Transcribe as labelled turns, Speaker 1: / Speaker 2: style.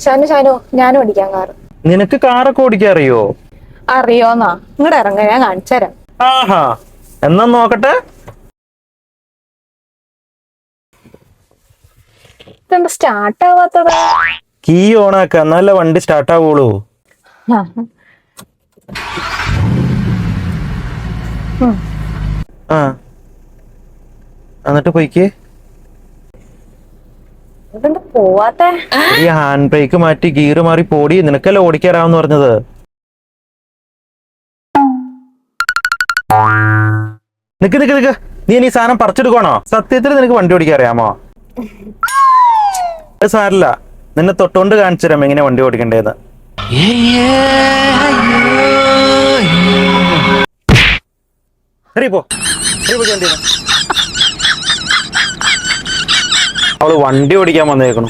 Speaker 1: ഷാനു ഞാനും ഓടിക്കാൻ കാറ്.
Speaker 2: നിനക്ക് കാറൊക്കെ ഓടിക്കാൻ അറിയോ?
Speaker 1: അറിയോന്നാ? ഇങ്ങോട്ട് ഇറങ്ങ, ഞാൻ കാണിച്ചുതരാം.
Speaker 2: ആഹാ, എന്നാ നോക്കട്ടെ.
Speaker 1: ഇതെന്താ സ്റ്റാർട്ട് ആവാത്തത്?
Speaker 2: കീ ഓണാക്ക, എന്നാലേ വണ്ടി സ്റ്റാർട്ട് ആവുള്ളൂ. ആ എന്നിട്ട് പോയിക്ക്.
Speaker 1: ഇതെന്താ പോവാത്തെ?
Speaker 2: ഈ ഹാൻഡ് ബ്രേക്ക് മാറ്റി ഗിയർ മാറി പോടി. നിനക്കല്ലേ ഓടിക്കാറാവെന്ന് പറഞ്ഞത്. നിക്ക് നിക്ക് നിക്ക്, നീ ഈ സാധനം പറിച്ചെടുക്കണോ? സത്യത്തിൽ നിനക്ക് വണ്ടി ഓടിക്കാൻ അറിയാമോ? അത് സാരല്ല, നിന്നെ തൊട്ടുകൊണ്ട് കാണിച്ചു തരാം എങ്ങനെ വണ്ടി ഓടിക്കണ്ടേന്ന്. അവള് വണ്ടി ഓടിക്കാൻ വന്നേക്കണു.